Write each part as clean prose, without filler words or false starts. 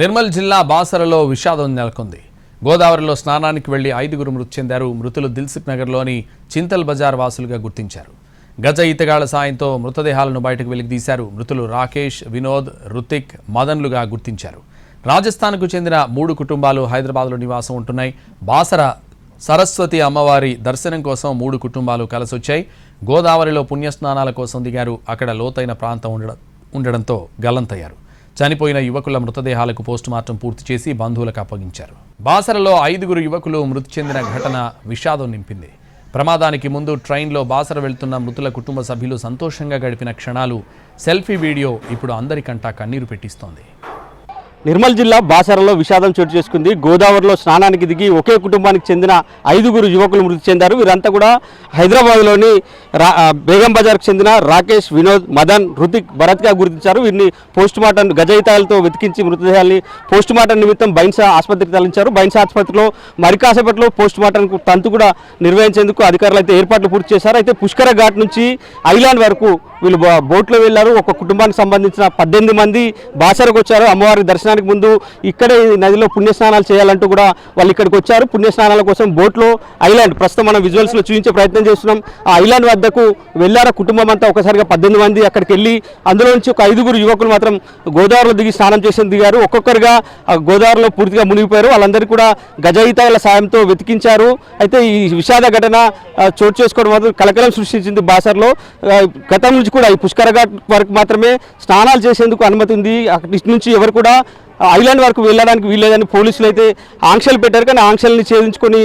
నిర్మల్ జిల్లా బాసరలో విషాదం నెలకొంది. గోదావరిలో స్నానానికి వెళ్లి 5గురు మృతి చెందారు. మృతులు దిల్సుఖ్ నగర్లోని చింతల్ బజార్ వాసులుగా గుర్తించారు. గజ ఈతగాళ్ల సాయంతో మృతదేహాలను బయటకు వెలికితీశారు. మృతులు రాకేష్, వినోద్, రుతిక్, మదన్లుగా గుర్తించారు. రాజస్థాన్కు చెందిన 3 కుటుంబాలు హైదరాబాద్లో నివాసం ఉంటున్నాయి. బాసర సరస్వతి అమ్మవారి దర్శనం కోసం 3 కుటుంబాలు కలిసొచ్చాయి. గోదావరిలో పుణ్యస్నానాల కోసం దిగారు. అక్కడ లోతైన ప్రాంతం ఉండడంతో గల్లంతయ్యారు. చనిపోయిన యువకుల మృతదేహాలకు పోస్టుమార్టం పూర్తి చేసి బంధువులకు అప్పగించారు. బాసరలో 5గురు యువకులు మృతి చెందిన ఘటన విషాదం నింపింది. ప్రమాదానికి ముందు ట్రైన్లో బాసర వెళ్తున్న మృతుల కుటుంబ సభ్యులు సంతోషంగా గడిపిన క్షణాలు సెల్ఫీ వీడియో ఇప్పుడు అందరికంటా కన్నీరు పెట్టిస్తోంది. నిర్మల్ జిల్లా బాసరలో విషాదం చోటు చేసుకుంది. గోదావరిలో స్నానానికి దిగి ఒకే కుటుంబానికి చెందిన 5గురు యువకులు మృతి చెందారు. వీరంతా కూడా హైదరాబాద్లోని బేగం బజార్కు చెందిన రాకేష్, వినోద్, మదన్, రుతిక్, భరత్గా గుర్తించారు. వీరిని పోస్టుమార్టం గజయితాలతో వెతికించి మృతదేహాన్ని పోస్టుమార్టం నిమిత్తం బైన్సా ఆసుపత్రికి తరలించారు. బైన్సా ఆసుపత్రిలో మరికాసేపట్లో పోస్టుమార్టం తంతు కూడా నిర్వహించేందుకు అధికారులు అయితే ఏర్పాట్లు పూర్తి చేశారు. అయితే పుష్కర ఘాట్ నుంచి ఐలాండ్ వరకు వీళ్ళు బోట్లో వెళ్లారు. ఒక కుటుంబానికి సంబంధించిన 18 మంది బాసరకు వచ్చారు. అమ్మవారి దర్శనానికి ముందు ఇక్కడే నదిలో పుణ్యస్నానాలు చేయాలంటూ కూడా వాళ్ళు ఇక్కడికి వచ్చారు. పుణ్యస్నానాల కోసం బోట్లో ఐలాండ్ ప్రస్తుతం మనం విజువల్స్లో చూపించే ప్రయత్నం చేస్తున్నాం. ఆ ఐలాండ్ వద్దకు వెళ్ళారు కుటుంబం అంతా. ఒకసారిగా 18 మంది అక్కడికి వెళ్ళి అందులో నుంచి ఒక 5గురు యువకులు మాత్రం గోదావరిలో దిగి స్నానం చేసి దిగారు. ఒక్కొక్కరుగా గోదావరిలో పూర్తిగా మునిగిపోయారు. వాళ్ళందరూ కూడా గజయితాల సాయంతో వెతికించారు. అయితే ఈ విషాద ఘటన చోటు చేసుకోవడం మాత్రం కలకలం సృష్టించింది బాసర్లో. గతం నుంచి కూడా ఈ పుష్కర ఘాట్ వరకు మాత్రమే స్నానాలు చేసేందుకు అనుమతి ఉంది. అక్కడి నుంచి ఎవరు కూడా ఐలాండ్ వరకు వెళ్ళడానికి వీల్లేదని పోలీసులు అయితే ఆంక్షలు పెట్టారు. కానీ ఆంక్షల్ని ఛేదించుకొని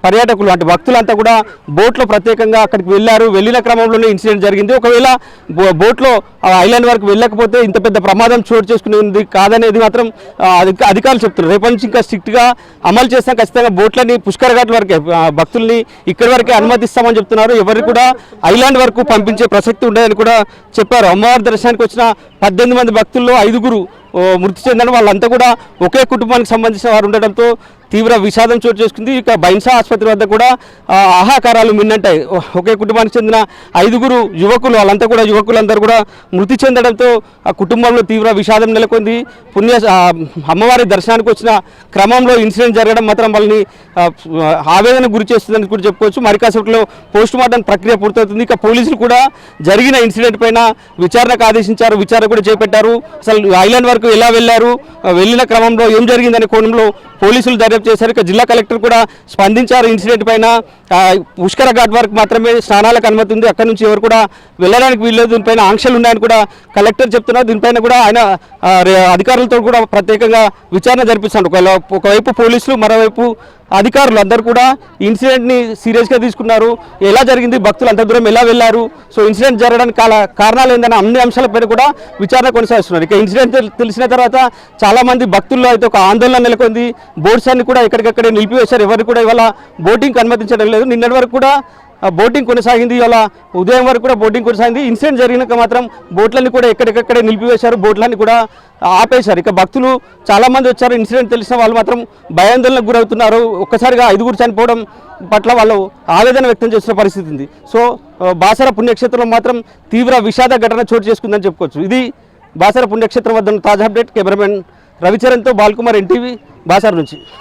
పర్యాటకులు అంటే భక్తులంతా కూడా బోట్లో ప్రత్యేకంగా అక్కడికి వెళ్ళారు. వెళ్ళిన క్రమంలోనే ఇన్సిడెంట్ జరిగింది. ఒకవేళ బోట్లో ఐలాండ్ వరకు వెళ్ళకపోతే ఇంత పెద్ద ప్రమాదం చోటు చేసుకునేది కాదనేది మాత్రం అధికారులు చెప్తున్నారు. రేపటి నుంచి ఇంకా స్ట్రిక్ట్గా అమలు చేస్తాం. ఖచ్చితంగా బోట్లని పుష్కర ఘాట్ వరకే భక్తుల్ని ఇక్కడి వరకే అనుమతిస్తామని చెప్తున్నారు. ఎవరికి కూడా ఐలాండ్ వరకు పంపించే ప్రసక్తి ఉండదని కూడా చెప్పారు. అమ్మవారి దర్శనానికి వచ్చిన 18 మంది భక్తుల్లో 5గురు మృతి చెందడం వాళ్ళంతా కూడా ఒకే కుటుంబానికి సంబంధించిన వారు ఉండడంతో తీవ్ర విషాదం చోటు చేసుకుంది. ఇక బైన్సా ఆసుపత్రి వద్ద కూడా ఆహాకారాలు మిన్నంటాయి. ఒకే కుటుంబానికి చెందిన 5గురు యువకులు వాళ్ళంతా కూడా యువకులందరూ కూడా మృతి చెందడంతో ఆ కుటుంబంలో తీవ్ర విషాదం నెలకొంది. అమ్మవారి దర్శనానికి వచ్చిన క్రమంలో ఇన్సిడెంట్ జరగడం మాత్రం వాళ్ళని ఆవేదన గురి చేస్తుందని కూడా చెప్పుకోవచ్చు. మరికాసేపట్లో పోస్టుమార్టం ప్రక్రియ పూర్తవుతుంది. ఇక పోలీసులు కూడా జరిగిన ఇన్సిడెంట్ పైన విచారణకు ఆదేశించారు. విచారణ కూడా చేపట్టారు. అసలు ఐలాండ్ వరకు ఎలా వెళ్ళారు, వెళ్ళిన క్రమంలో ఏం జరిగిందనే కోణంలో పోలీసులు దర్యాప్తు చేశారు. ఇక జిల్లా కలెక్టర్ కూడా స్పందించారు. ఇన్సిడెంట్ పైన పుష్కర ఘాట్ వరకు మాత్రమే స్నానాలకు అనుమతి ఉంది. అక్కడి నుంచి ఎవరు కూడా వెళ్ళడానికి వీల్లేదు. దీనిపైన ఆంక్షలు ఉన్నాయని కూడా కలెక్టర్ చెప్తున్నారు. దీనిపైన కూడా ఆయన అధికారులతో కూడా ప్రత్యేకంగా విచారణ జరిపిస్తున్నారు. ఒకవైపు పోలీసులు, మరోవైపు అధికారులు అందరూ కూడా ఇన్సిడెంట్ని సీరియస్గా తీసుకున్నారు. ఎలా జరిగింది, భక్తులు అంత దూరం ఎలా వెళ్ళారు, సో ఇన్సిడెంట్ జరగడానికి కారణాలు ఏందన్న అన్ని అంశాలపైన కూడా విచారణ కొనసాగిస్తున్నారు. ఇక ఇన్సిడెంట్ తెలిసిన తర్వాత చాలామంది భక్తుల్లో అయితే ఒక ఆందోళన నెలకొంది. బోట్స్ అన్ని కూడా ఎక్కడికక్కడే నిలిపివేశారు. ఎవరు కూడా ఇవాళ బోటింగ్ అనుమతించడం లేదు. నిన్నటి వరకు కూడా బోటింగ్ కొనసాగింది. ఇవాళ ఉదయం వరకు కూడా బోటింగ్ కొనసాగింది. ఇన్సిడెంట్ జరిగినాక మాత్రం బోట్లన్నీ కూడా ఎక్కడికక్కడే నిలిపివేశారు. బోట్లన్నీ కూడా ఆపేశారు. ఇక భక్తులు చాలామంది వచ్చారు. ఇన్సిడెంట్ తెలిసిన వాళ్ళు మాత్రం భయాందోళనకు గురవుతున్నారు. ఒక్కసారిగా 5గురు చనిపోవడం పట్ల వాళ్ళు ఆవేదన వ్యక్తం చేస్తున్న పరిస్థితి ఉంది. సో బాసర పుణ్యక్షేత్రంలో మాత్రం తీవ్ర విషాద ఘటన చోటు చేసుకుందని చెప్పుకోవచ్చు. ఇది బాసర పుణ్యక్షేత్రం వద్ద తాజా అప్డేట్. కెమెరామెన్ రవిచరణ్తో బాల్కుమార్, ఎన్టీవీ, బాసర నుంచి.